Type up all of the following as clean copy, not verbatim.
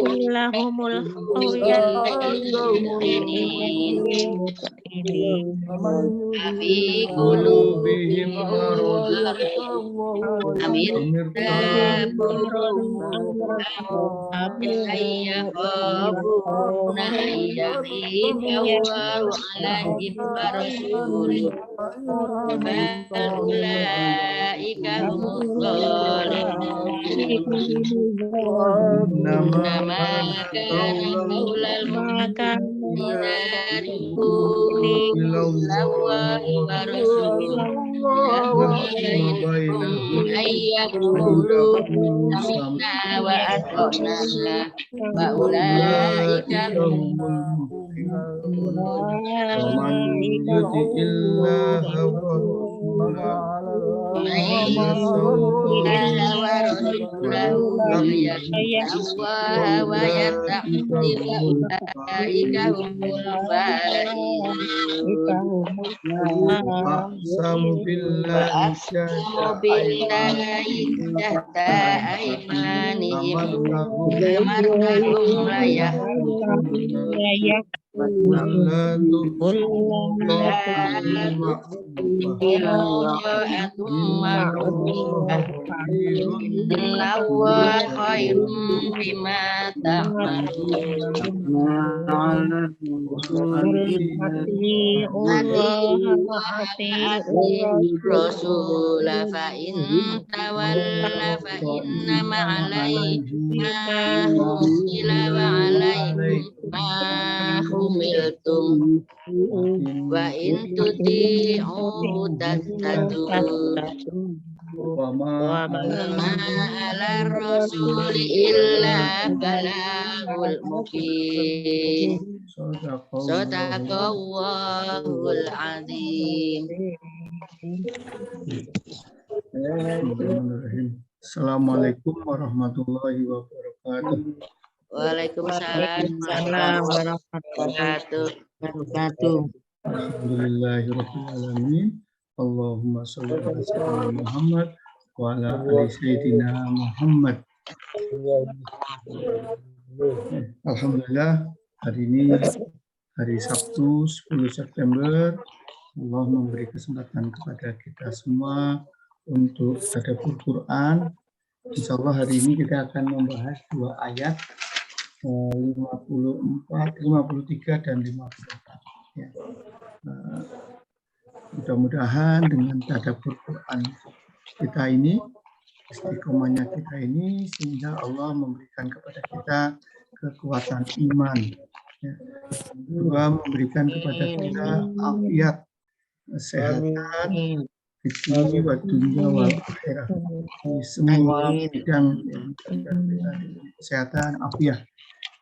illahumul haqqu Illahumul Abi qulubihim Amin ayyakhabuna ayyahifahu alaihim warasuluh bal ulaika humus zalimun nama kana qaulal mu'minina lillahi wa rasulihi ayyakulu samina wa atona wa ulaika ومن يطع الله أقسم بالله jahda aimanihim amartahum layah Innallaha khairum bima Rasul fa in tawalla fa inna ma'alaihi humila wa alaikum ma humiltum wa in tuti'u tahtadu وما ala rasuli illa balagul mubin sadaqallahul azim. Assalamualaikum warahmatullahi wabarakatuh. Waalaikumsalam warahmatullahi wabarakatuh. Alhamdulillahirrahmanirrahim. Allahumma sholli ala sayyidina Muhammad wa ala ali sayyidina Muhammad. Alhamdulillah, hari ini hari Sabtu 10 September. Allah memberi kesempatan kepada kita semua untuk tadabbur Quran. Insya Allah hari ini kita akan membahas dua ayat 54, 53 dan 54. Ya. Mudah-mudahan dengan tadabbur Quran kita ini, istiqomahnya kita ini, sehingga Allah memberikan kepada kita kekuatan iman. Ya. Kedua, memberikan kepada kita afiat, kesehatan, rezeki, wa dunya wal akhirah. Di semua bidang kesehatan, afiat.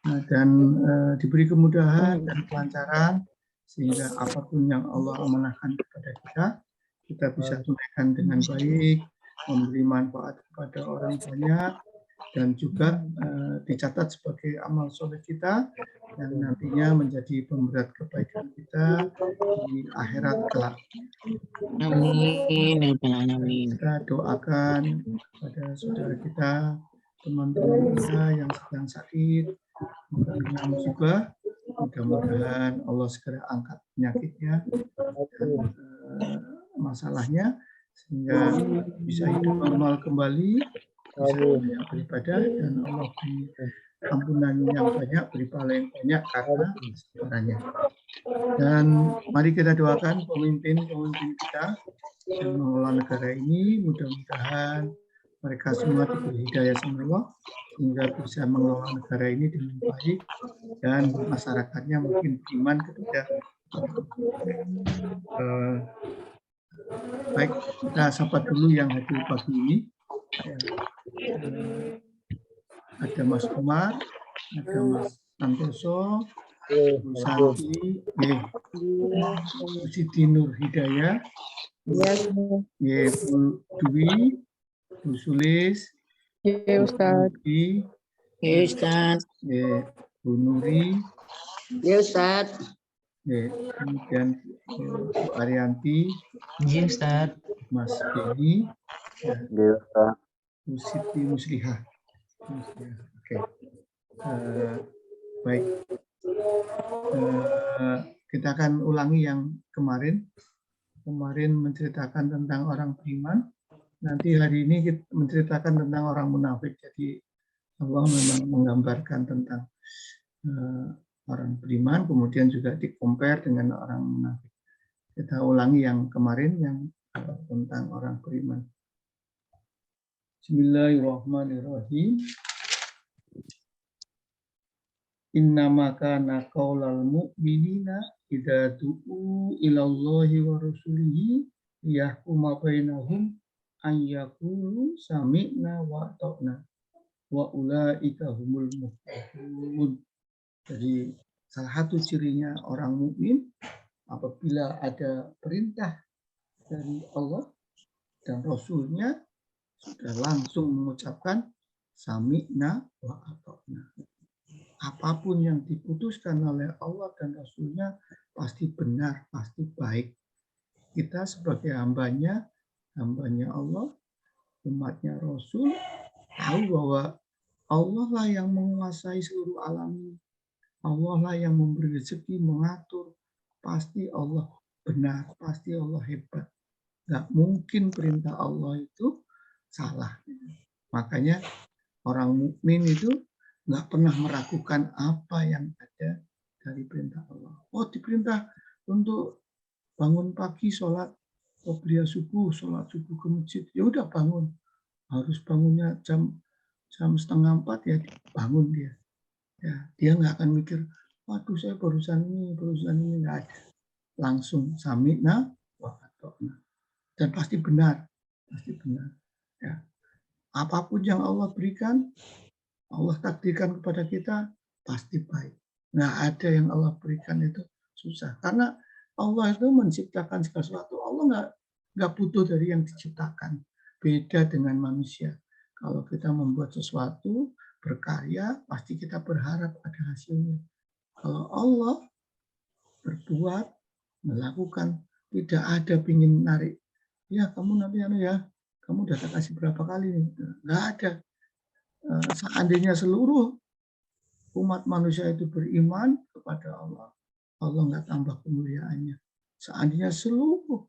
Nah, dan diberi kemudahan dan kelancaran sehingga apapun yang Allah amanahkan kepada kita bisa tunaikan dengan baik, memberi manfaat kepada orang banyak, dan juga dicatat sebagai amal soleh kita yang nantinya menjadi pemberat kebaikan kita di akhirat kelak. Amin. Kita doakan kepada saudara kita, teman-teman kita yang sedang sakit, kena musibah, mudah-mudahan Allah segera angkat penyakitnya dan masalahnya sehingga bisa hidup normal kembali, bisa banyak beribadah, dan Allah beri ampunan yang banyak, beri pahala yang banyak karena kesabarannya. Dan mari kita doakan pemimpin-pemimpin kita yang mengelola negara ini, mudah-mudahan mereka semua diberi hidayah sama Allah sehingga bisa mengelola negara ini dengan baik dan masyarakatnya mungkin beriman kepada baik. Kita sapa dulu yang hadir pagi ini. Ada Mas Umar, ada Mas Santoso, Bu Santi, Bu Siti Nur Hidayah, Bu Dwi, Bu Sulis, Ya Ustaz. Ya Ustaz. Bu Nuri, Ya Ustaz. kemudian Bu Arianti, Ya Ustaz. Mas Beni, Ya Ustaz. Bu Siti Muslihah. Oke. Baik. Kita akan ulangi yang kemarin. Kemarin menceritakan tentang orang beriman. Nanti hari ini kita menceritakan tentang orang munafik. Jadi Allah memang menggambarkan tentang orang beriman, kemudian juga di-compare dengan orang munafik. Kita ulangi yang kemarin yang tentang orang beriman. Bismillahirrahmanirrahim. Innama kana qaulal mu'minina idza du'u ilallahi wa rasulihi liyahkuma bainahum an yaqulu sami'na wa ata'na wa ulaika humul muflihun. Jadi salah satu cirinya orang mukmin apabila ada perintah dari Allah dan Rasulnya sudah langsung mengucapkan sami'na wa ata'na. Apapun yang diputuskan oleh Allah dan Rasulnya pasti benar, pasti baik. Kita sebagai hambanya Allah, umatnya Rasul, tahu bahwa Allah lah yang menguasai seluruh alam ini. Allah lah yang memberi rezeki, mengatur. Pasti Allah benar, pasti Allah hebat. Nggak mungkin perintah Allah itu salah. Makanya orang mukmin itu nggak pernah meragukan apa yang ada dari perintah Allah. Oh, diperintah untuk bangun pagi, sholat qobliyah subuh, sholat subuh ke masjid. Ya udah bangun. Harus bangunnya jam 3:30 ya bangun dia. Ya, dia nggak akan mikir, waduh saya barusan ini nggak ada. Langsung sami'na wa ata'na. Dan pasti benar. Ya. Apapun yang Allah berikan, Allah takdirkan kepada kita pasti baik. Nggak ada yang Allah berikan itu susah. Karena Allah itu menciptakan segala sesuatu. Allah nggak butuh dari yang diciptakan. Beda dengan manusia. Kalau kita membuat sesuatu, berkarya, pasti kita berharap ada hasilnya. Kalau Allah berbuat, melakukan, tidak ada pingin narik. Ya kamu nanti kamu udah tak kasih berapa kali nih. Nggak ada. Seandainya seluruh umat manusia itu beriman kepada Allah, Allah nggak tambah kemuliaannya. Seandainya seluruh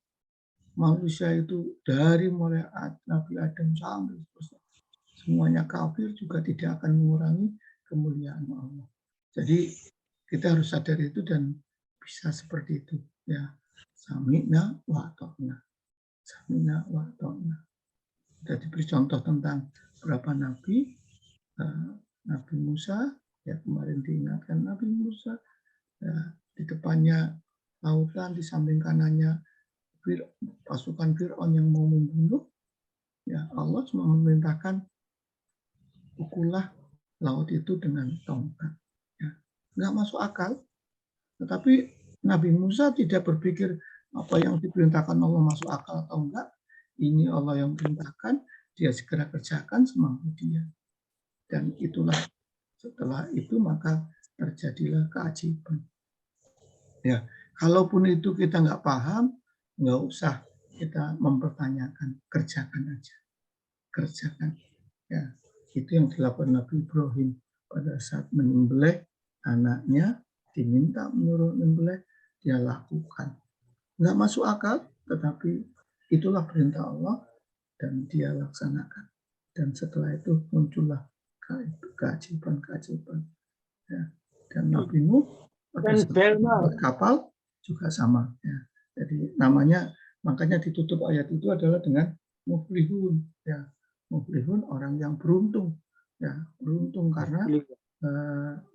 manusia itu dari mulai Nabi Adam sampai semuanya kafir juga tidak akan mengurangi kemuliaan Allah. Jadi kita harus sadar itu dan bisa seperti itu. Ya, sami'na wa ata'na. Sami'na wa ata'na. Kita diberi contoh tentang berapa nabi. Nabi Musa, ya kemarin diingatkan Nabi Musa, ya, di depannya lautan, di samping kanannya pasukan Fir'aun yang mau membunuh, ya Allah cuma memerintahkan pukullah laut itu dengan tongkat. Ya. Nggak masuk akal, tetapi Nabi Musa tidak berpikir apa yang diperintahkan Allah masuk akal atau enggak. Ini Allah yang perintahkan, dia segera kerjakan semampu dia. Dan itulah setelah itu maka terjadilah keajaiban. Ya, kalaupun itu kita nggak paham, nggak usah kita mempertanyakan, kerjakan aja, kerjakan. Ya, itu yang dilakukan Nabi Ibrahim pada saat menyembelih anaknya, diminta menyuruh menyembelih, dia lakukan. Nggak masuk akal, tetapi itulah perintah Allah dan dia laksanakan. Dan setelah itu muncullah keajaiban. Ya. Dan Nabi Nuh pada saat kapal juga sama. Ya. Jadi makanya ditutup ayat itu adalah dengan muflihun. Ya. Muflihun orang yang beruntung. Ya, beruntung karena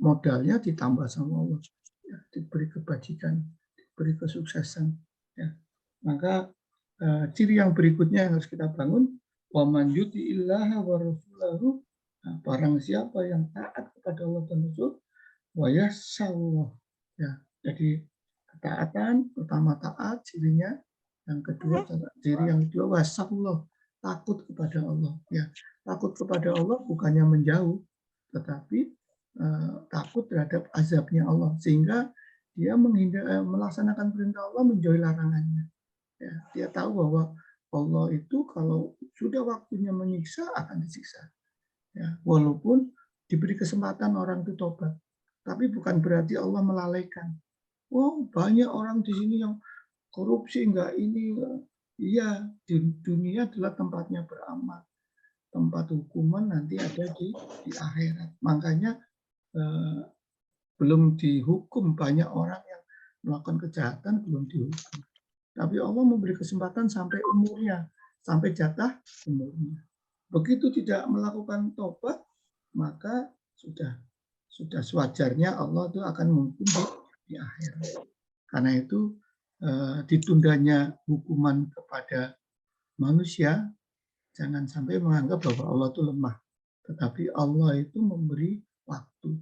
modalnya ditambah sama Allah. Ya, diberi kebajikan, diberi kesuksesan. Ya. Maka ciri yang berikutnya yang harus kita bangun, wa man yuti'illaha wa rasulahu. Nah, barang siapa yang taat kepada Allah dan Rasul, wa yasallah. Ya, jadi ketaatan pertama taat cirinya, yang kedua ciri yang kedua wasallah, takut kepada Allah. Ya, takut kepada Allah bukannya menjauh, tetapi takut terhadap azabnya Allah sehingga dia melaksanakan perintah Allah, menjauhi larangannya. Ya, dia tahu bahwa Allah itu kalau sudah waktunya menyiksa akan disiksa. Ya, walaupun diberi kesempatan orang itu tobat, tapi bukan berarti Allah melalaikan. Oh, banyak orang di sini yang korupsi, enggak ini. Iya, di dunia adalah tempatnya beramal. Tempat hukuman nanti ada di akhirat. Makanya belum dihukum, banyak orang yang melakukan kejahatan belum dihukum. Tapi Allah memberi kesempatan sampai umurnya, sampai jatah umurnya. Begitu tidak melakukan tobat, maka sudah sewajarnya Allah itu akan menghukum di akhirat. Karena itu ditundanya hukuman kepada manusia, jangan sampai menganggap bahwa Allah itu lemah. Tetapi Allah itu memberi waktu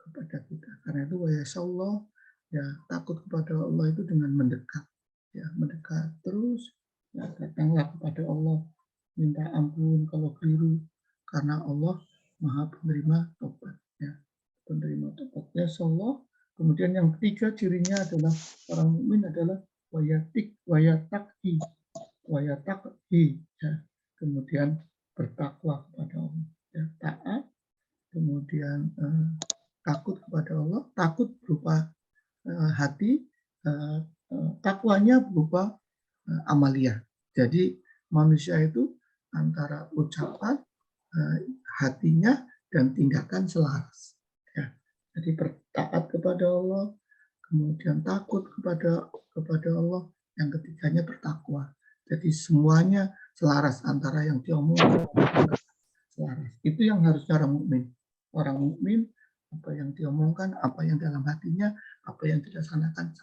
kepada kita. Karena itu Allah, ya, takut kepada Allah itu dengan mendekat. Ya, mendekat terus, ya, datanglah kepada Allah, minta ampun kalau keliru, karena Allah Maha penerima tobat. Ya, penerima tobat. Ya, Allah. Kemudian yang ketiga cirinya adalah orang mukmin adalah wayatakhi, ya. Kemudian bertakwa kepada Allah, ya, taat, kemudian takut kepada Allah, takut berupa hati, takwanya berupa amaliyah. Jadi manusia itu antara ucapan, hatinya, dan tindakan selaras. Ya. Jadi bertaat kepada Allah, kemudian takut kepada Allah, yang ketiganya bertakwa. Jadi semuanya selaras antara yang diomongkan selaras. Itu yang harusnya orang mukmin. Orang mukmin apa yang diomongkan, apa yang dalam hatinya, apa yang dilaksanakan,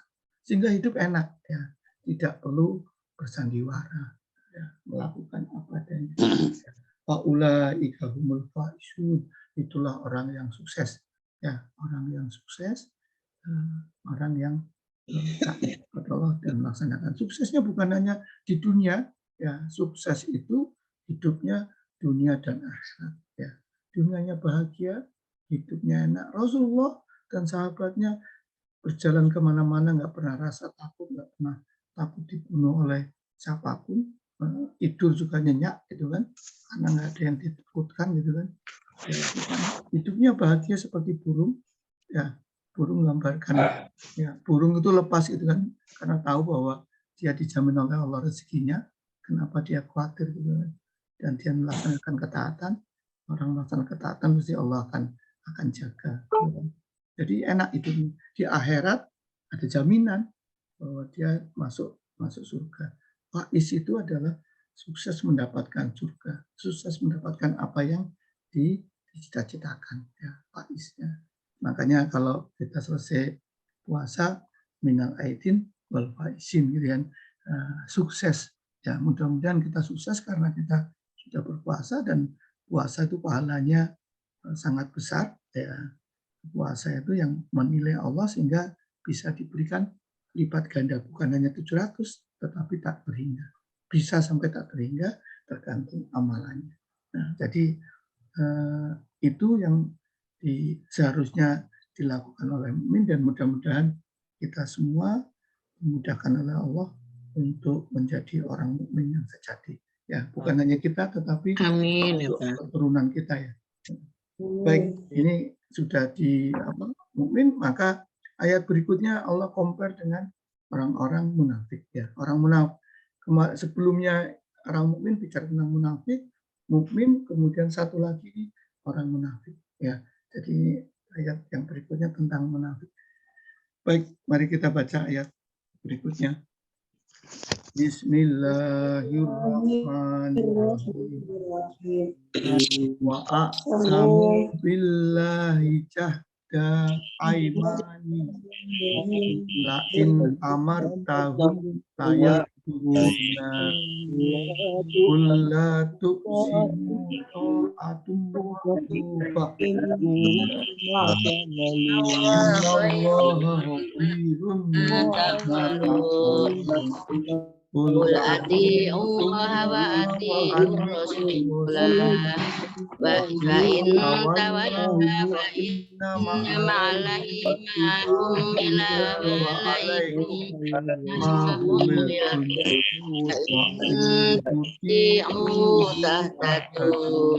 sehingga hidup enak, ya, tidak perlu bersandiwara, ya, melakukan apa adanya. Faulaika humul faizun, itulah orang yang sukses, ya, orang yang sukses, orang yang taat kepada Allah dan melaksanakan. Suksesnya bukan hanya di dunia, ya, sukses itu hidupnya dunia dan akhirat, ya. Dunianya bahagia, hidupnya enak. Rasulullah dan sahabatnya berjalan kemana-mana nggak pernah rasa takut, nggak pernah takut dibunuh oleh siapapun. Tidur juga nyenyak, gitu kan, karena nggak ada yang ditakutkan, gitu kan. Ya, hidupnya bahagia seperti burung, ya. Burung gambarkan, ya, burung itu lepas, gitu kan, karena tahu bahwa dia dijamin oleh Allah rezekinya. Kenapa dia khawatir, gitu kan? Dan dia melaksanakan ketaatan. Orang melaksanakan ketaatan mesti Allah akan jaga. Jadi enak itu. Di akhirat ada jaminan bahwa dia masuk surga. Faiz itu adalah sukses mendapatkan surga, sukses mendapatkan apa yang dicita-citakan, ya, faiznya. Makanya kalau kita selesai puasa, minal aidin wal faizin, gitu kan, sukses. Ya, mudah-mudahan kita sukses karena kita sudah berpuasa, dan puasa itu pahalanya sangat besar, ya. Puasa itu yang menilai Allah sehingga bisa diberikan lipat ganda, bukan hanya 700 tetapi tak terhingga. Bisa sampai tak terhingga tergantung amalannya. Nah, jadi itu yang seharusnya dilakukan oleh mukmin, dan mudah-mudahan kita semua dimudahkan oleh Allah untuk menjadi orang mukmin yang sejati. Ya, bukan hanya kita tetapi Amin, ya Pak. keturunan kita, ya. Baik, ini sudah di mukmin, maka ayat berikutnya Allah compare dengan orang-orang munafik, ya. Orang munafik sebelumnya orang mukmin bicara tentang munafik, mukmin, kemudian satu lagi orang munafik, ya. Jadi ayat yang berikutnya tentang munafik. Baik, mari kita baca ayat berikutnya. Bismillahirrahmanirrahim. Wa aqsamu billahi jahda aimani la in amartahum layakturuna kulla tu'simu ta'atum ma'rufa innallaha khabirun bima ta'malun. Qul ati'ullaha wa ati'ur rasulah wa in tawallaw fa innama 'alaihi ma humila wa 'alaikum ma humiltum wa in tuti'u tahtadu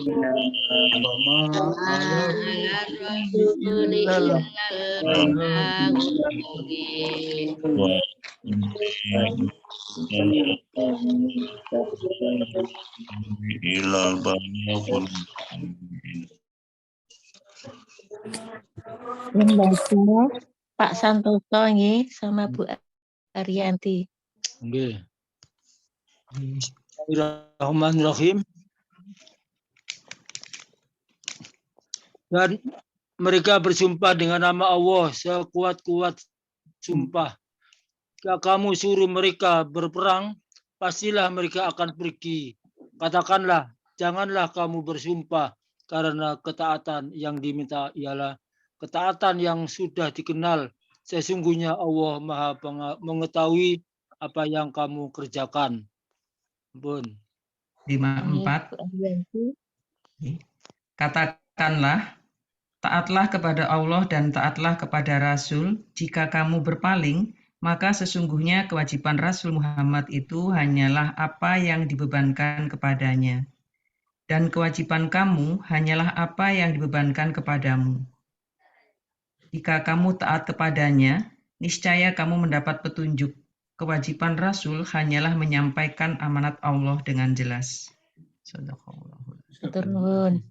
wa ma 'ala rasuli illal balaghul mubin. Yang baca Pak Santoso nggih sama Bu Ariyanti. Nggih. Bismillahirrahmanirrahim. Dan mereka bersumpah dengan nama Allah sekuat-kuat sumpah. Jika kamu suruh mereka berperang, pastilah mereka akan pergi. Katakanlah, janganlah kamu bersumpah, karena ketaatan yang diminta ialah ketaatan yang sudah dikenal. Sesungguhnya Allah Maha mengetahui apa yang kamu kerjakan. Bun. 54. Bu Ariyanti. Katakanlah, taatlah kepada Allah dan taatlah kepada Rasul. Jika kamu berpaling, maka sesungguhnya kewajiban Rasul Muhammad itu hanyalah apa yang dibebankan kepadanya. Dan kewajiban kamu hanyalah apa yang dibebankan kepadamu. Jika kamu taat kepadanya, niscaya kamu mendapat petunjuk. Kewajiban Rasul hanyalah menyampaikan amanat Allah dengan jelas. Sadaqallahu. Turun.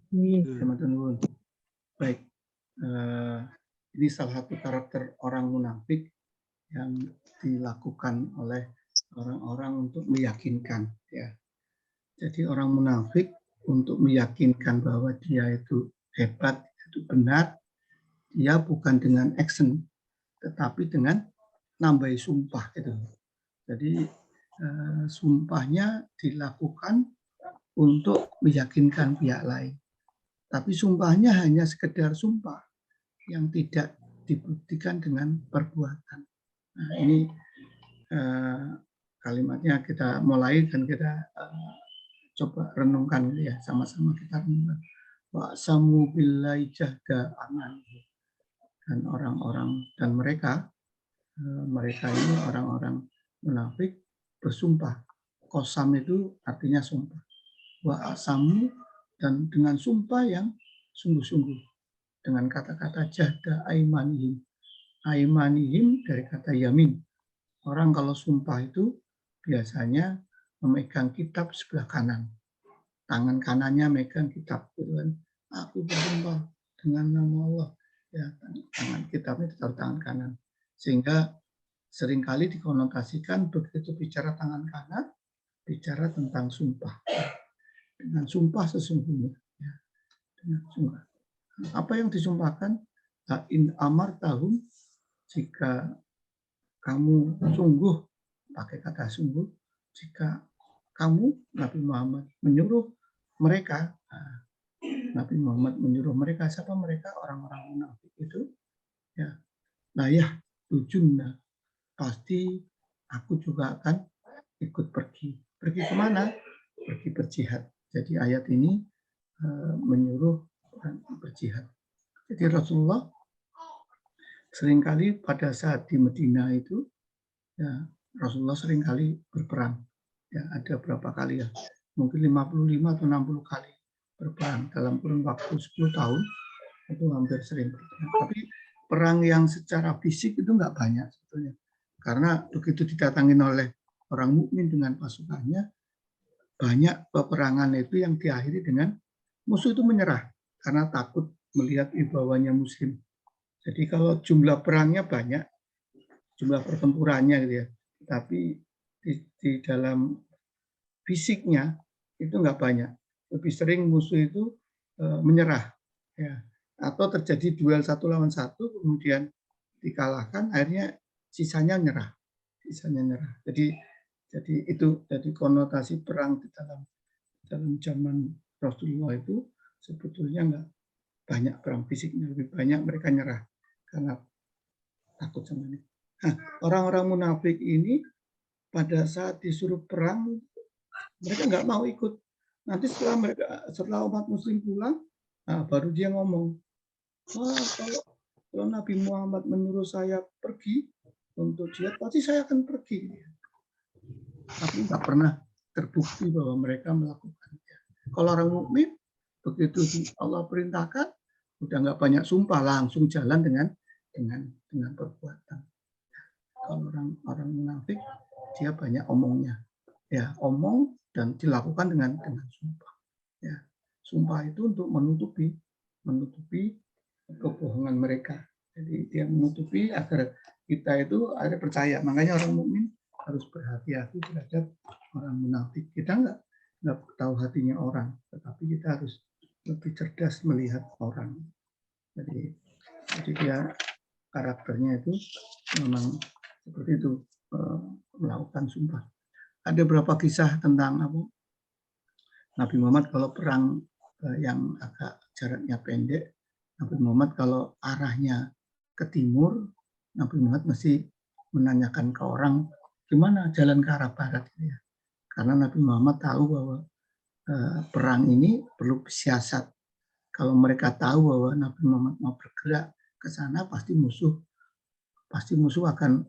Baik, ini salah satu karakter orang munafik yang dilakukan oleh orang-orang untuk meyakinkan. Ya. Jadi orang munafik untuk meyakinkan bahwa dia itu hebat, itu benar, dia bukan dengan action, tetapi dengan nambah sumpah. Gitu. Jadi sumpahnya dilakukan untuk meyakinkan pihak lain. Tapi sumpahnya hanya sekedar sumpah yang tidak dibuktikan dengan perbuatan. Nah, ini kalimatnya kita mulai dan kita coba renungkan ya, sama-sama kita renungkan. Wa'samu billahi jahda aman. Dan orang-orang dan mereka ini orang-orang munafik bersumpah. Qasam itu artinya sumpah. Wa'samu, dan dengan sumpah yang sungguh-sungguh. Dengan kata-kata jahda aimanihim. Aimanihim dari kata yamin. Orang kalau sumpah itu biasanya memegang kitab sebelah kanan. Tangan kanannya megang kitab. Aku bersumpah dengan nama Allah. Ya, tangan kitabnya ditaruh tangan kanan. Sehingga seringkali dikonotasikan begitu bicara tangan kanan, bicara tentang sumpah. Dengan sumpah sesungguhnya. Ya, dengan sumpah. Apa yang disumpahkan? In amar tahum, jika kamu sungguh, pakai kata sungguh, jika kamu, Nabi Muhammad, menyuruh mereka, Nabi Muhammad menyuruh mereka, siapa mereka? Orang-orang munafik itu, ya, layah tujunna, pasti aku juga akan ikut pergi. Pergi kemana? Pergi berjihad. Jadi ayat ini menyuruh berjihad. Jadi Rasulullah seringkali pada saat di Medina itu, ya, Rasulullah seringkali berperang. Ya, ada berapa kali ya? Mungkin 55 atau 60 kali berperang dalam kurun waktu 10 tahun, itu hampir sering berperang. Tapi perang yang secara fisik itu nggak banyak sebetulnya. Karena begitu didatangin oleh orang mukmin dengan pasukannya, banyak peperangan itu yang diakhiri dengan musuh itu menyerah karena takut melihat wibawanya muslim. Jadi kalau jumlah perangnya banyak, jumlah pertempurannya gitu ya, tapi di dalam fisiknya itu nggak banyak. Lebih sering musuh itu menyerah, ya, atau terjadi duel 1 lawan 1, kemudian dikalahkan, akhirnya sisanya nyerah, Jadi itu jadi konotasi perang di dalam zaman Rasulullah itu sebetulnya nggak banyak perang fisiknya, lebih banyak mereka nyerah karena takut sama ini. Nah, orang-orang munafik ini pada saat disuruh perang mereka nggak mau ikut. Nanti setelah umat Muslim pulang, nah, baru dia ngomong, wah kalau Nabi Muhammad menyuruh saya pergi untuk jihad, pasti saya akan pergi. Tapi nggak pernah terbukti bahwa mereka melakukannya. Kalau orang mukmin begitu Allah perintahkan, udah nggak banyak sumpah, langsung jalan dengan perbuatan. Kalau orang munafik, dia banyak omongnya, ya omong dan dilakukan dengan sumpah. Ya, sumpah itu untuk menutupi kebohongan mereka. Jadi dia menutupi agar kita itu ada percaya. Makanya orang mukmin harus berhati-hati terhadap orang munafik. Kita nggak tahu hatinya orang, tetapi kita harus lebih cerdas melihat orang. Jadi dia karakternya itu memang seperti itu, melakukan sumpah. Ada beberapa kisah tentang Nabi Muhammad kalau perang yang agak jaraknya pendek, Nabi Muhammad kalau arahnya ke timur, Nabi Muhammad mesti menanyakan ke orang gimana jalan ke arah barat. Ya. Karena Nabi Muhammad tahu bahwa perang ini perlu siasat. Kalau mereka tahu bahwa Nabi Muhammad mau bergerak ke sana, pasti musuh akan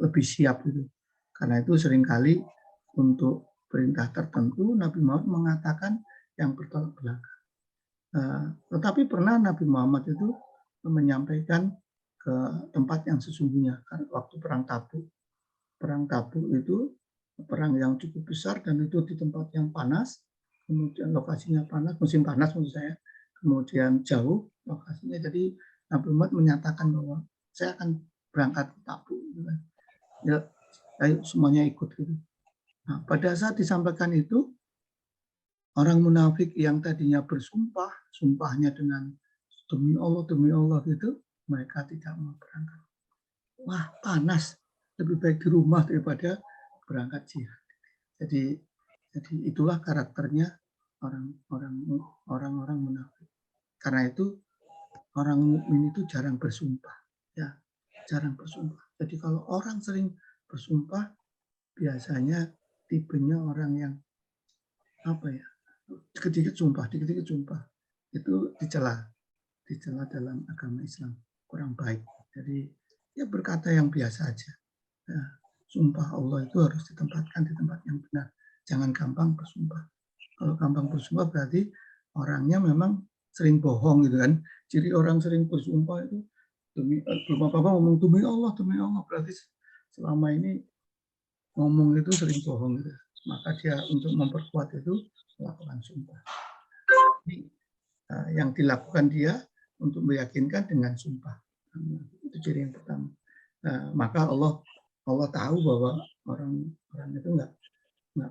lebih siap gitu. Karena itu seringkali untuk perintah tertentu Nabi Muhammad mengatakan yang bertolak belakang. Tetapi pernah Nabi Muhammad itu menyampaikan ke tempat yang sesungguhnya. Karena waktu perang Tabuk itu perang yang cukup besar dan itu di tempat yang panas, kemudian lokasinya panas, musim panas menurut saya, kemudian jauh lokasinya. Jadi Nabi Muhammad menyatakan bahwa saya akan berangkat ke Tabuk. Ya, ayo semuanya ikut gitu. Nah, pada saat disampaikan itu, orang munafik yang tadinya bersumpah, sumpahnya dengan demi Allah gitu, mereka tidak mau berangkat. Wah, panas, lebih baik di rumah daripada berangkat jihad. Jadi itulah karakternya orang-orang munafik. Karena itu orang mukmin itu jarang bersumpah, ya, jarang bersumpah. Jadi kalau orang sering bersumpah, biasanya tipenya orang yang dikit-dikit sumpah, itu dicela dalam agama Islam, kurang baik. Jadi ya berkata yang biasa aja. Ya, sumpah Allah itu harus ditempatkan di tempat yang benar. Jangan gampang bersumpah. Kalau gampang bersumpah berarti orangnya memang sering bohong gitu kan. Jadi orang sering bersumpah itu belum apa-apa ngomong demi Allah, berarti selama ini ngomong itu sering bohong gitu. Maka dia untuk memperkuat itu melakukan sumpah. Jadi, yang dilakukan dia untuk meyakinkan dengan sumpah. Itu ciri yang pertama. Maka Allah tahu bahwa orang itu nggak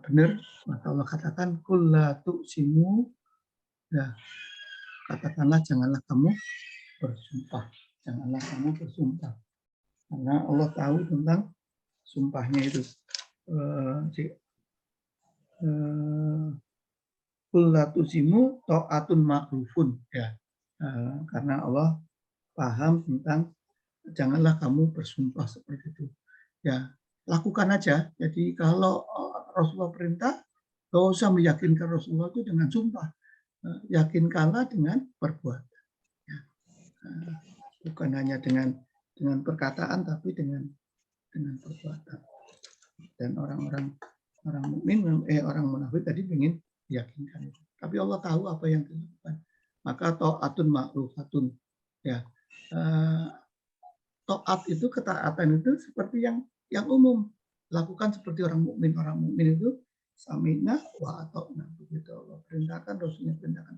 benar. Maka Allah katakan kul la tuqsimu, ya, katakanlah janganlah kamu bersumpah. Karena Allah tahu tentang sumpahnya itu. Kul la tuqsimu ta'atun ma'rufun, ya. Karena Allah paham tentang janganlah kamu bersumpah seperti itu. Ya, lakukan aja. Jadi kalau Rasulullah perintah, gak usah meyakinkan Rasulullah itu dengan sumpah. Yakinkanlah dengan perbuatan. Ya. Bukan hanya dengan perkataan, tapi dengan perbuatan. Dan orang mukmin, orang munafik tadi ingin diyakinkan itu. Tapi Allah tahu apa yang dilakukan. Maka ta'atun ma'rufatun. Ya. Taat itu, ketaatan itu seperti yang umum. Lakukan seperti orang mukmin. Orang mukmin itu sami'na wa ata'na. Begitu Allah perintahkan, Rasulnya perintahkan.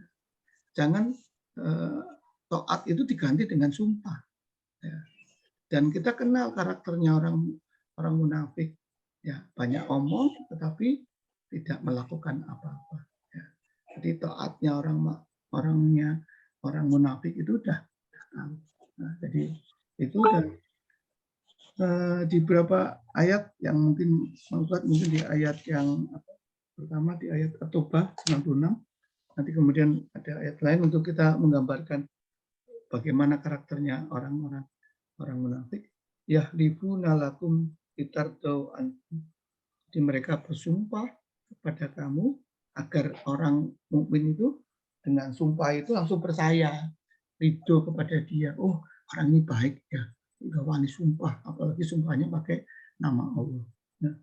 Jangan taat itu diganti dengan sumpah. Ya. Dan kita kenal karakternya orang munafik. Ya, banyak omong tetapi tidak melakukan apa-apa. Ya. Jadi taatnya orang munafik itu udah tahu. Nah, jadi itu di beberapa ayat yang mungkin di ayat yang pertama di ayat At-Taubah 96, nanti kemudian ada ayat lain untuk kita menggambarkan bagaimana karakternya orang munafik. Yahlifuna lakum litardau anhum. Jadi mereka bersumpah kepada kamu agar orang mukmin itu dengan sumpah itu langsung percaya, ridho kepada dia. Oh, orang ini baik ya, udah wani sumpah, apalagi sumpahnya pakai nama Allah. Nah,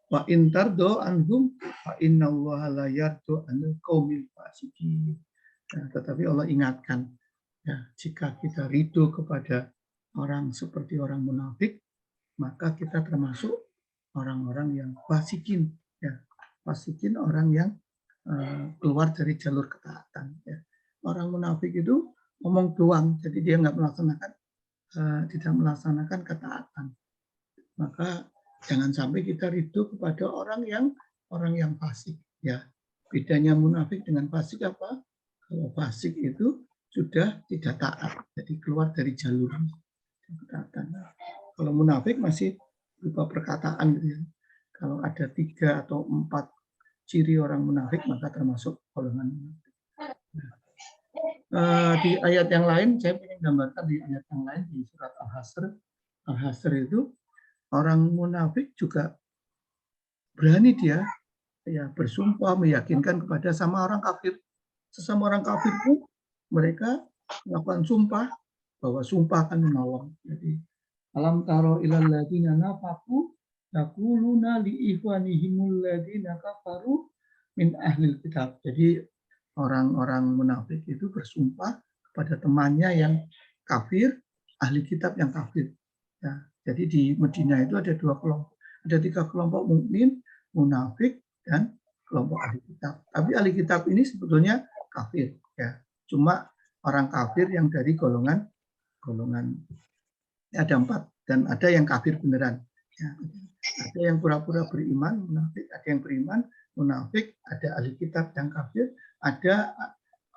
wa intardo anhum fa innallaha la yardu anil qaumil fasiqin. Nah, tetapi Allah ingatkan, ya, jika kita ridho kepada orang seperti orang munafik, maka kita termasuk orang-orang yang fasikin, ya, fasikin orang yang keluar dari jalur ketaatan. Ya. Orang munafik itu ngomong doang, jadi dia nggak melaksanakan, tidak melaksanakan ketaatan. Maka jangan sampai kita ridho kepada orang yang fasik. Ya, bedanya munafik dengan fasik apa? Kalau fasik itu sudah tidak taat, jadi keluar dari jalur ketaatan. Kalau munafik masih berupa perkataan gitu ya. Kalau ada 3 atau 4 ciri orang munafik maka termasuk golongan munafik. Di ayat yang lain saya ingin gambarkan di ayat yang lain di surat Al-Hasr. Al-Hasr itu orang munafik juga berani dia ya bersumpah meyakinkan kepada sama orang kafir. Sesama orang kafir pun mereka melakukan sumpah bahwa sumpah akan menolong. Jadi alam taro ilal ladina nafaqu yaquluna li ikhwanihimul ladina kafaru min ahlil kitab. Jadi orang-orang munafik itu bersumpah kepada temannya yang kafir, ahli kitab yang kafir. Ya, jadi di Madinah itu ada 2 kelompok, ada 3 kelompok mukmin, munafik, dan kelompok ahli kitab. Tapi ahli kitab ini sebetulnya kafir. Ya, cuma orang kafir yang dari golongan ada 4 dan ada yang kafir beneran. Ya, ada yang pura-pura beriman, munafik, ada yang beriman, munafik, ada ahli kitab yang kafir, ada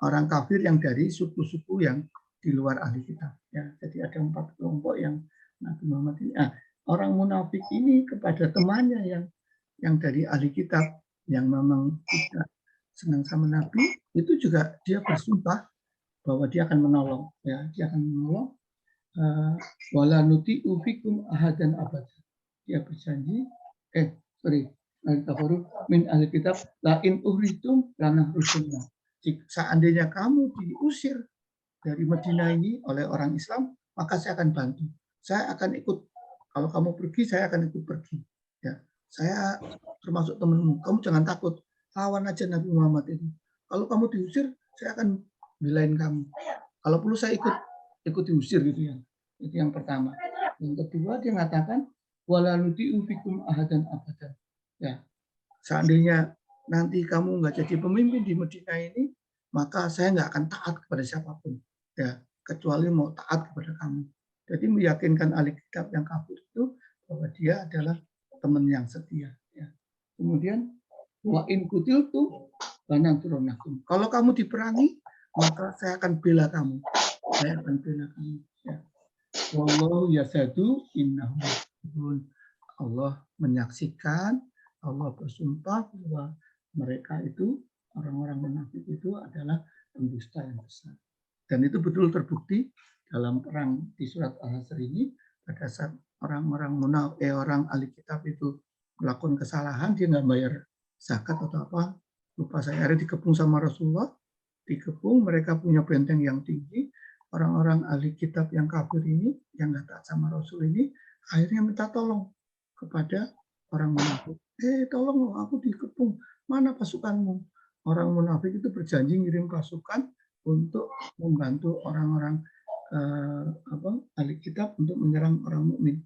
orang kafir yang dari suku-suku yang di luar ahli kitab. Ya, jadi ada 4 kelompok yang Nabi Muhammad ini. Orang munafik ini kepada temannya yang dari ahli kitab yang memang tidak senang sama Nabi, itu juga dia bersumpah bahwa dia akan menolong. Ya, dia akan menolong. Wala nuti ufikum ahadan abad. Dia berjanji, min ahli kitab la in uhritum lana rusulna. Seandainya kamu diusir dari Madinah ini oleh orang Islam, maka saya akan bantu. Saya akan ikut. Kalau kamu pergi, saya akan ikut pergi. Ya, saya termasuk temanmu. Kamu jangan takut. Lawan aja Nabi Muhammad itu. Kalau kamu diusir, saya akan belain kamu. Kalau perlu saya ikut diusir gitu ya. Itu yang pertama. Yang kedua dia mengatakan wala nuti'u fikum ahadan abadan. Ya. Seandainya nanti kamu nggak jadi pemimpin di Madinah ini, maka saya nggak akan taat kepada siapapun. Ya, kecuali mau taat kepada kamu. Jadi meyakinkan ahli kitab yang kafir itu bahwa dia adalah teman yang setia. Ya. Kemudian wa in kutiltu lanansurannakum. Kalau kamu diperangi, maka saya akan bela kamu. Saya akan bela kamu. Ya. Wallahu yasadu innahu yasudun. Allah menyaksikan, Allah bersumpah bahwa mereka itu, orang-orang munafik itu adalah pendusta yang besar. Dan itu betul terbukti dalam perang di surat Al-Hasr ini, pada saat orang-orang munafik, orang ahli kitab itu melakukan kesalahan, dia nggak bayar zakat atau apa, lupa saya, ada dikepung sama Rasulullah, dikepung, mereka punya benteng yang tinggi, orang-orang ahli kitab yang kafir ini, yang nggak taat sama Rasul ini, akhirnya minta tolong kepada orang munafik. Tolong aku dikepung, mana pasukanmu? Orang munafik itu berjanji ngirim pasukan untuk membantu orang-orang ahli kitab untuk menyerang orang mukmin.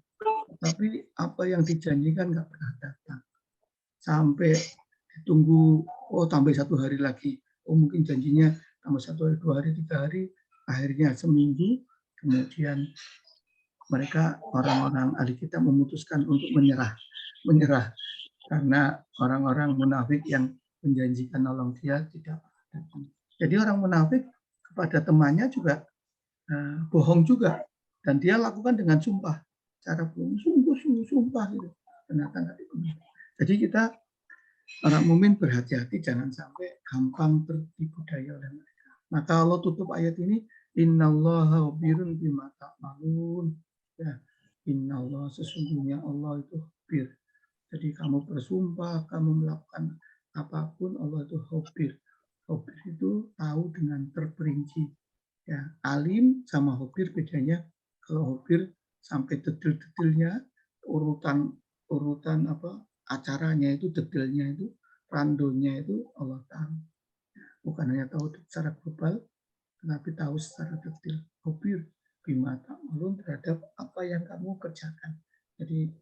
Tapi apa yang dijanjikan nggak pernah datang. Sampai ditunggu, tambah 1 hari lagi. Mungkin janjinya tambah 1 hari, 2 hari, 3 hari. Akhirnya seminggu, kemudian mereka orang-orang ahli kitab memutuskan untuk menyerah karena orang-orang munafik yang menjanjikan nolong dia tidak datang. Jadi orang munafik kepada temannya juga bohong juga, dan dia lakukan dengan sumpah, cara sungguh sumpah gitu. Ternyata nggak dipenuhi. Jadi kita orang mukmin berhati-hati jangan sampai gampang tertipu daya oleh mereka. Maka Allah tutup ayat ini, innallaha khabirun bima ta'malun. Ya, innallaha, sesungguhnya Allah itu khabir. Jadi Jadi kamu bersumpah, kamu melakukan apapun, Allah itu khabir. Khabir itu tahu dengan terperinci. Ya, alim sama khabir bedanya, kalau khabir sampai detail-detailnya, urutan apa acaranya itu, detailnya itu, randonya itu Allah tahu. Bukan hanya tahu secara global, tetapi tahu secara detail. Khabir bima ta'malun, terhadap apa yang kamu kerjakan. Jadi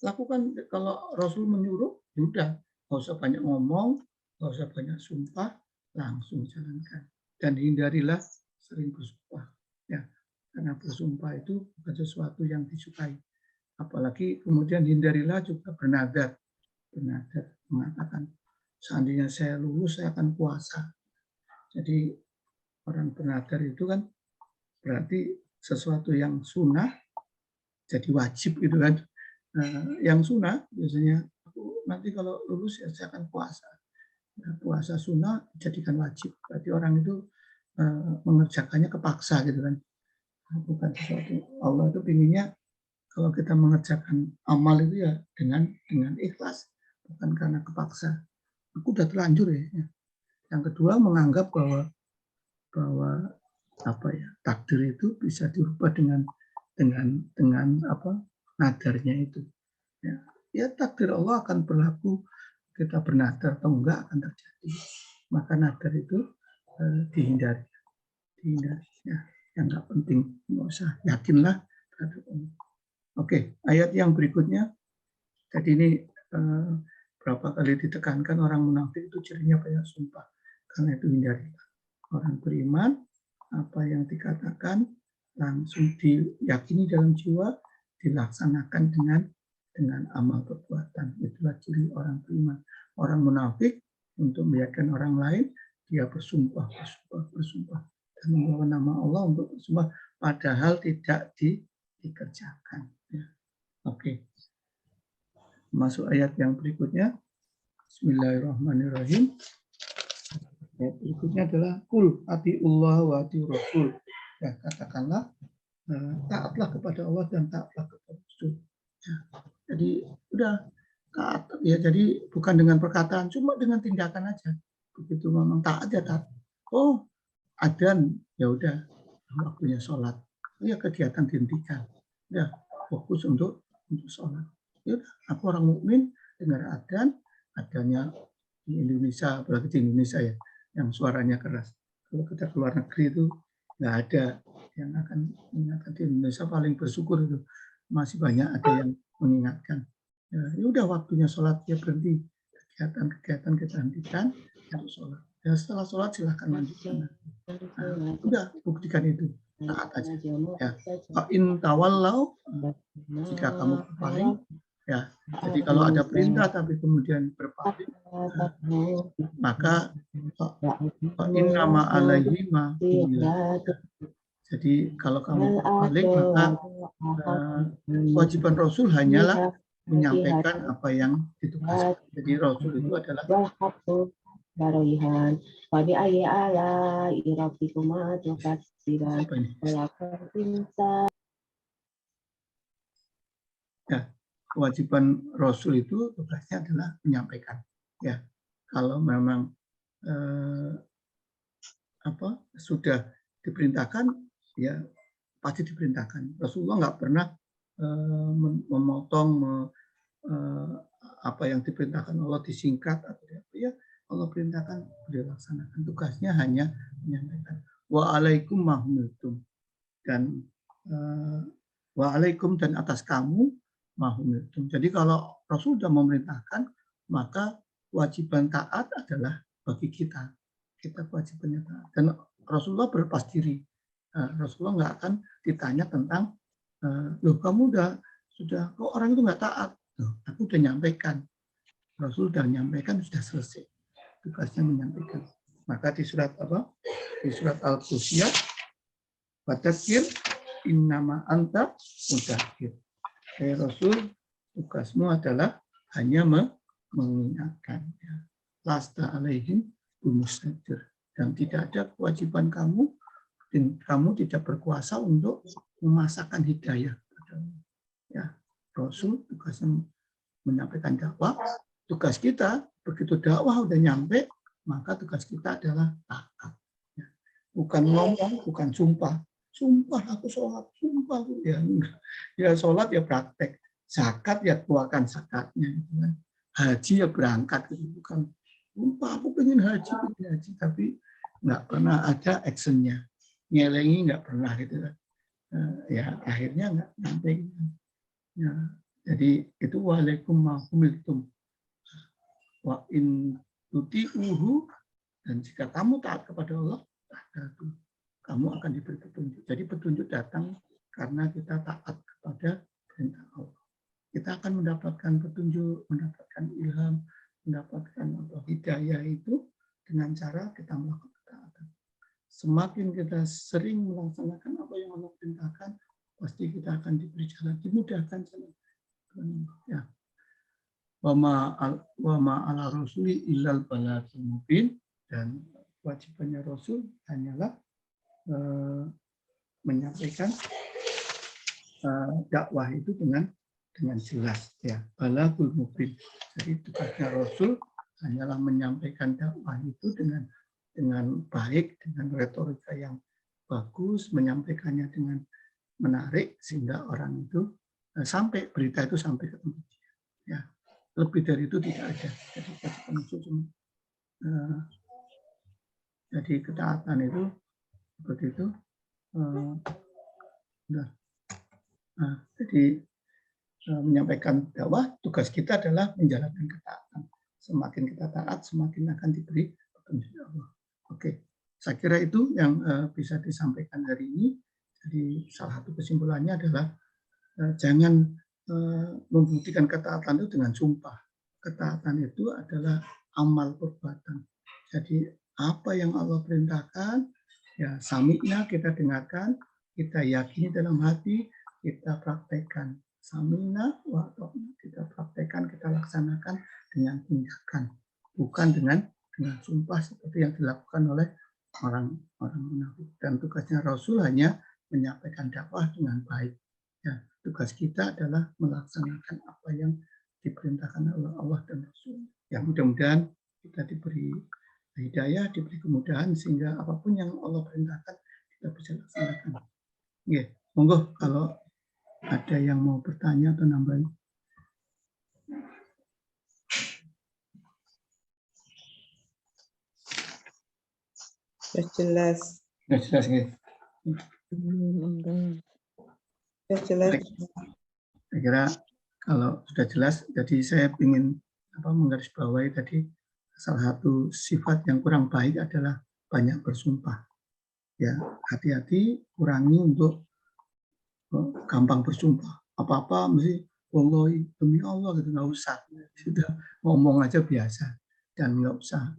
lakukan, kalau Rasul menyuruh, sudah, nggak usah banyak ngomong, nggak usah banyak sumpah, langsung jalankan. Dan hindarilah sering bersumpah, ya, karena bersumpah itu bukan sesuatu yang disukai. Apalagi kemudian hindarilah juga bernadar mengatakan, seandainya saya lulus, saya akan puasa. Jadi orang bernadar itu kan berarti sesuatu yang sunnah jadi wajib gitu kan. Yang sunnah biasanya, aku nanti kalau lulus ya saya akan puasa. Nah, puasa sunnah jadikan wajib. Berarti orang itu mengerjakannya kepaksa gitu kan. Bukan sesuatu. Allah itu pinginnya kalau kita mengerjakan amal itu ya dengan ikhlas, bukan karena kepaksa. Aku udah terlanjur ya. Yang kedua, menganggap bahwa apa ya, takdir itu bisa dirubah dengan apa nadarnya itu. Ya takdir Allah akan berlaku, kita bernadar atau enggak akan terjadi. Maka nadar itu dihindari ya, yang enggak penting, nggak usah, yakinlah terhadap Allah. Oke, ayat yang berikutnya. Jadi ini berapa kali ditekankan orang munafik itu cirinya banyak sumpah. Karena itu hindari. Orang beriman, apa yang dikatakan langsung diyakini dalam jiwa, dilaksanakan dengan amal perbuatan. Itulah ciri orang beriman. Orang munafik, untuk meyakinkan orang lain, dia bersumpah dan membawa nama Allah untuk bersumpah, padahal tidak dikerjakan. Ya. Oke. Masuk ayat yang berikutnya. Bismillahirrahmanirrahim. Ayat berikutnya adalah kul atiullah wa atiur rasul. Ya, katakanlah taatlah kepada Allah dan taatlah kepada Rasul. Ya, jadi udah taat ya, jadi bukan dengan perkataan, cuma dengan tindakan aja. Begitu memang taat ya taat. Oh, adzan, ya udah waktunya sholat. Ya kegiatan dihentikan. Ya fokus untuk sholat. Ya udah, aku orang mukmin, dengar adzan, adanya di Indonesia, apalagi di Indonesia ya, yang suaranya keras. Kalau kita keluar negeri itu nggak ada yang akan mengingatkan. Di Indonesia paling bersyukur itu masih banyak ada yang mengingatkan. Ya udah waktunya sholat, ya berhenti kegiatan kita hentikan untuk sholat. Ya setelah sholat silahkan lanjutkan. Nah, udah buktikan itu, taat aja. Ya, in tawallau, jika kamu berpaling, ya. Jadi kalau ada perintah tapi kemudian berpaling, maka innama alaihi ma. Jadi kalau kamu berpaling, maka kewajiban Rasul hanyalah menyampaikan apa yang ditugaskan. Jadi Rasul itu adalah Baroihan, wabi ayy ala irabikuma tukasiran, ya, kewajiban Rasul itu tugasnya adalah menyampaikan. Ya, kalau memang sudah diperintahkan, ya pasti diperintahkan. Rasulullah nggak pernah memotong apa yang diperintahkan Allah disingkat atau ya Allah perintahkan beliau laksanakan. Tugasnya hanya menyampaikan. Wa'alaikum mahumiltum, dan wa'alaikum, dan atas kamu mahumiltum. Jadi kalau Rasul sudah memerintahkan, maka kewajiban taat adalah bagi kita. Kita kewajibannya taat. Dan Rasulullah berlepas diri. Rasulullah nggak akan ditanya tentang, loh kamu sudah kok orang itu nggak taat. Loh, aku udah nyampaikan. Rasul sudah menyampaikan, sudah selesai. Tugasnya menyampaikan. Maka di surat apa? Di surat Al-Qusiyah, Fadzakir innama anta mudzakir. Rasul, tugasmu adalah hanya mengingatkan. Lasta alaihim bimustajir. Dan tidak ada kewajiban kamu, dan kamu tidak berkuasa untuk memasakkan hidayah. Ya, Rasul tugasnya menyampaikan dakwah. Tugas kita begitu dakwah udah nyampe, maka tugas kita adalah taat. Ya. Bukan ngomong, bukan sumpah. Sumpah aku sholat, sumpah aku ya sholat ya praktek, zakat ya keluarkan zakatnya, gitu kan. Haji ya berangkat, gitu. Bukan sumpah aku pengen haji, tapi nggak pernah ada actionnya, nyelengi nggak pernah gitu kan. Ya akhirnya nggak sampai. Ya, jadi itu walaikum mahumiltum wa in tuti'uhu, dan jika kamu taat kepada Allah, kamu akan diberi petunjuk. Jadi petunjuk datang karena kita taat kepada perintah Allah. Kita akan mendapatkan petunjuk, mendapatkan ilham, mendapatkan hidayah itu dengan cara kita melakukan ketaatan. Semakin kita sering melaksanakan apa yang Allah perintahkan, pasti kita akan diberi jalan, dimudahkan jalan. Ya. Wa ma ala rasuli illal balagul mubin, dan kewajibannya Rasul hanyalah menyampaikan dakwah itu dengan jelas, ya, balagul mubin. Jadi tugasnya Rasul hanyalah menyampaikan dakwah itu dengan baik, dengan retorika yang bagus, menyampaikannya dengan menarik sehingga orang itu sampai berita itu sampai ke tempat dia. Ya, lebih dari itu tidak ada. Jadi jadi ketaatan itu seperti itu. Jadi menyampaikan dakwah, tugas kita adalah menjalankan ketaatan. Semakin kita taat, semakin akan diberi petunjuk Allah. Oke, saya kira itu yang bisa disampaikan hari ini. Jadi salah satu kesimpulannya adalah jangan membuktikan ketaatan itu dengan sumpah. Ketaatan itu adalah amal perbuatan. Jadi apa yang Allah perintahkan, ya sami'na kita dengarkan, kita yakini dalam hati, kita praktekkan. Sami'na wa ta'na, kita praktekkan, kita laksanakan dengan tindakan, bukan dengan sumpah seperti yang dilakukan oleh orang munafik. Dan tugasnya Rasul hanya menyampaikan dakwah dengan baik. Ya, tugas kita adalah melaksanakan apa yang diperintahkan oleh Allah dan Rasul. Ya, mudah-mudahan kita diberi hidayah, diberi kemudahan sehingga apapun yang Allah perintahkan kita bisa laksanakan. Oke, monggo kalau ada yang mau bertanya atau nambahin. Sudah jelas. Sudah jelas nggih. Sudah jelas. Saya kira kalau sudah jelas, jadi saya ingin menggarisbawahi tadi salah satu sifat yang kurang baik adalah banyak bersumpah. Ya, hati-hati, kurangi untuk gampang bersumpah. Apa-apa mesti wallahi demi Allah gitu, nggak usah. Sudah ngomong aja biasa dan nggak usah.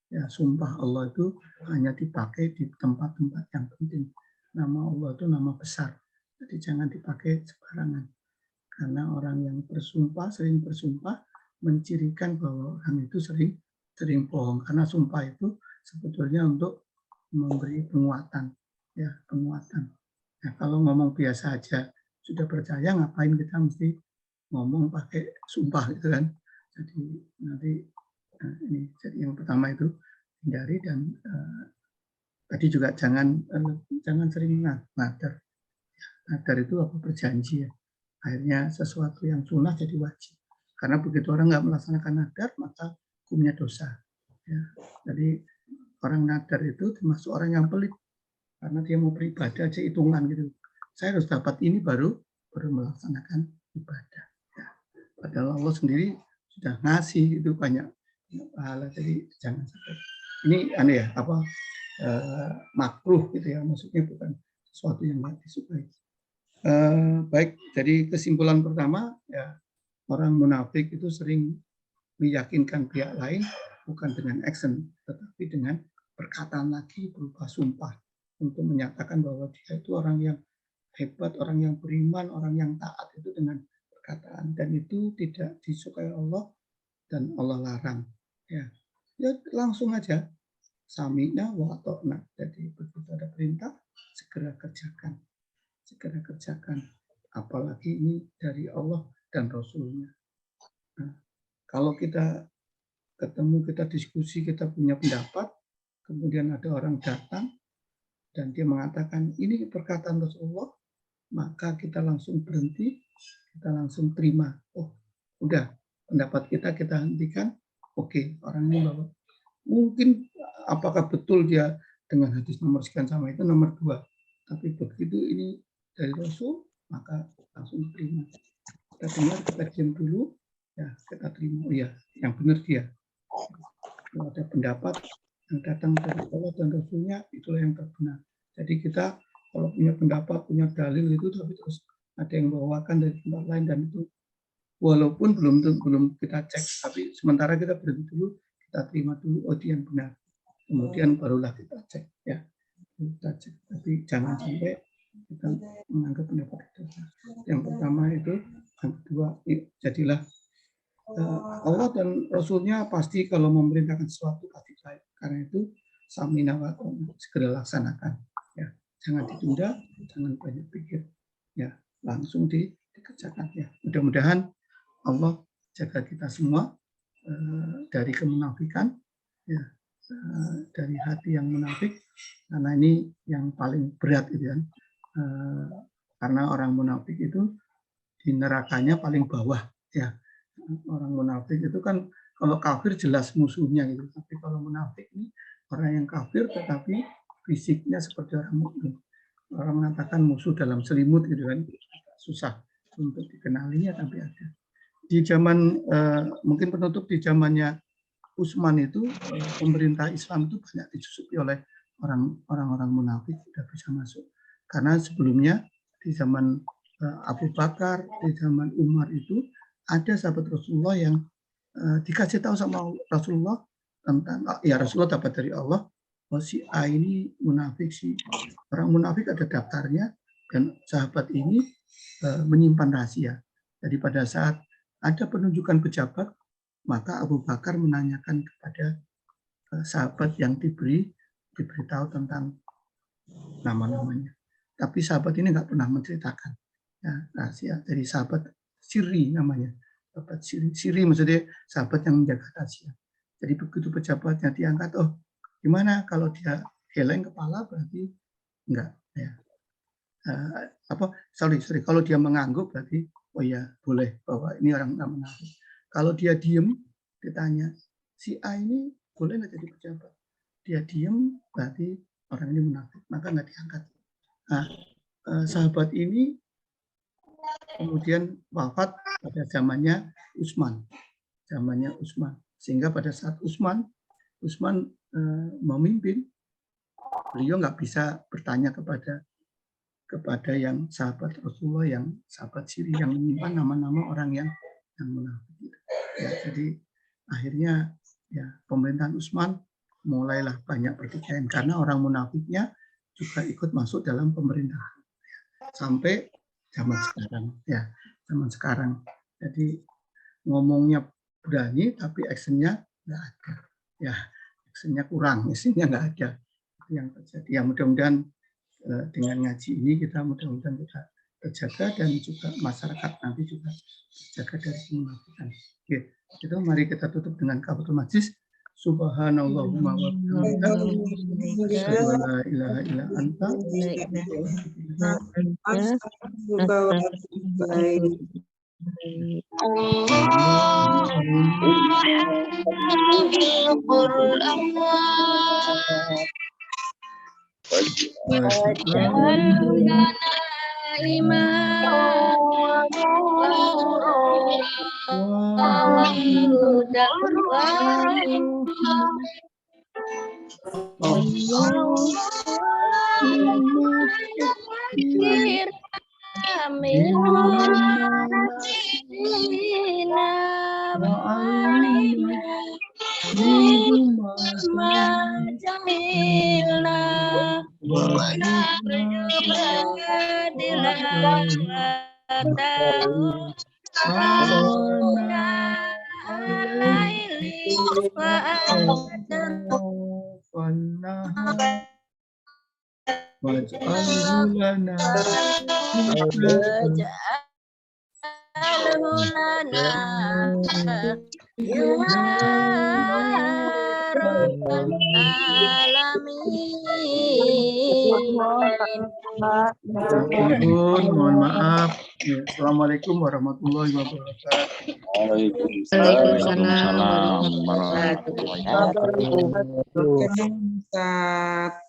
Ya, sumpah Allah itu hanya dipakai di tempat-tempat yang penting. Nama Allah itu nama besar. Jadi jangan dipakai sembarangan. Karena orang yang bersumpah, sering bersumpah, mencirikan bahwa orang itu sering bohong. Karena sumpah itu sebetulnya untuk memberi penguatan. Ya, penguatan. Nah, kalau ngomong biasa aja sudah percaya, ngapain kita mesti ngomong pakai sumpah gitu kan. Jadi nanti ini jadi yang pertama itu hindari, dan tadi juga jangan sering nadar. Nadar itu apa, berjanji ya. Akhirnya sesuatu yang sunnah jadi wajib. Karena begitu orang nggak melaksanakan nadar, maka hukumnya dosa. Ya. Jadi orang nadar itu termasuk orang yang pelit. Karena dia mau beribadah aja hitungan gitu. Saya harus dapat ini baru melaksanakan ibadah. Ya. Padahal Allah sendiri sudah ngasih itu banyak pahala. Jadi jangan sampai ini aneh ya, makruh gitu ya, maksudnya bukan sesuatu yang nggak disukai. Baik, jadi kesimpulan pertama ya, orang munafik itu sering meyakinkan pihak lain bukan dengan action, tetapi dengan perkataan lagi berupa sumpah untuk menyatakan bahwa dia itu orang yang hebat, orang yang beriman, orang yang taat itu dengan perkataan, dan itu tidak disukai Allah dan Allah larang. Ya langsung aja sami'na wa ta'na. Jadi begitu ada perintah segera kerjakan. Apalagi ini dari Allah dan Rasulnya. Kalau kita ketemu, kita diskusi, kita punya pendapat, kemudian ada orang datang dan dia mengatakan ini perkataan Rasulullah, maka kita langsung berhenti, kita langsung terima. Oh, udah, pendapat kita hentikan. Oke, orang ini bahwa mungkin apakah betul dia dengan hadis nomor sekian sama itu nomor 2. Tapi begitu ini dari Rasul, maka langsung terima. Kita dengar, kita diam dulu, ya kita terima. Oh ya, yang benar dia. Kalau ada pendapat yang datang dari Allah dan Rasulnya, itulah yang terbenar. Jadi kita kalau punya pendapat, punya dalil itu, tapi terus ada yang bawakan dari tempat lain, dan itu walaupun belum kita cek, tapi sementara kita berhenti dulu, kita terima dulu, oh dia yang benar. Kemudian barulah kita cek, ya. Kita cek. Tapi jangan sampai kita menganggap pendapat itu. Yang pertama itu, yang kedua, jadilah Allah dan Rasulnya pasti kalau memerintahkan sesuatu pasti baik. Karena itu samina wa ta'na, segera laksanakan. Ya, jangan ditunda, jangan banyak pikir. Ya, langsung dikerjakan. Ya, mudah-mudahan Allah jaga kita semua dari kemunafikan, ya, dari hati yang munafik, karena ini yang paling berat itu kan. Karena orang munafik itu di nerakanya paling bawah, ya. Orang munafik itu kan kalau kafir jelas musuhnya gitu, tapi kalau munafik ini orang yang kafir tetapi fisiknya seperti orang mukmin. Orang mengatakan musuh dalam selimut gitu kan, susah untuk dikenalinya, tapi ada. Di zaman mungkin penutup, di zamannya Utsman itu pemerintah Islam itu banyak disusupi oleh orang-orang munafik, tidak bisa masuk. Karena sebelumnya di zaman Abu Bakar, di zaman Umar itu ada sahabat Rasulullah yang dikasih tahu sama Rasulullah tentang, ya Rasulullah dapat dari Allah, oh si A ini munafik, si orang munafik ada daftarnya, dan sahabat ini menyimpan rahasia. Jadi pada saat ada penunjukan pejabat, maka Abu Bakar menanyakan kepada sahabat yang diberitahu tentang nama-namanya. Tapi sahabat ini nggak pernah menceritakan, ya, rahasia dari sahabat siri namanya. Sahabat siri maksudnya sahabat yang menjaga rahasia. Jadi begitu pejabatnya diangkat, oh gimana kalau dia geleng kepala berarti enggak, ya. Kalau dia mengangguk berarti oh ya boleh, bahwa ini orang munafik. Kalau dia diem, ditanya si A ini boleh nggak jadi pejabat? Dia diem berarti orang ini munafik, maka nggak diangkat. Nah, sahabat ini kemudian wafat pada zamannya Utsman, sehingga pada saat Utsman memimpin, beliau nggak bisa bertanya kepada yang sahabat Rasulullah, yang sahabat siri yang menyimpan nama-nama orang yang munafik. Ya, jadi akhirnya ya pemerintahan Utsman mulailah banyak pertikaian karena orang munafiknya juga ikut masuk dalam pemerintahan sampai zaman sekarang. Jadi ngomongnya berani tapi actionnya nggak ada, ya actionnya kurang, isinya nggak ada. Itu yang terjadi. Ya mudah-mudahan dengan ngaji ini kita mudah-mudahan kita terjaga, dan juga masyarakat nanti juga terjaga dari kemunafikan. Oke, itu mari kita tutup dengan kafaratul majlis. Subhanallahumma wa bihamdika, asyhadu an la ilaha illa anta, Ya Rabbal Alamin. Ibu, mohon maaf. Ya, Assalamualaikum warahmatullahi wabarakatuh. Waalaikumsalam warahmatullahi wabarakatuh. Oke, Ustaz.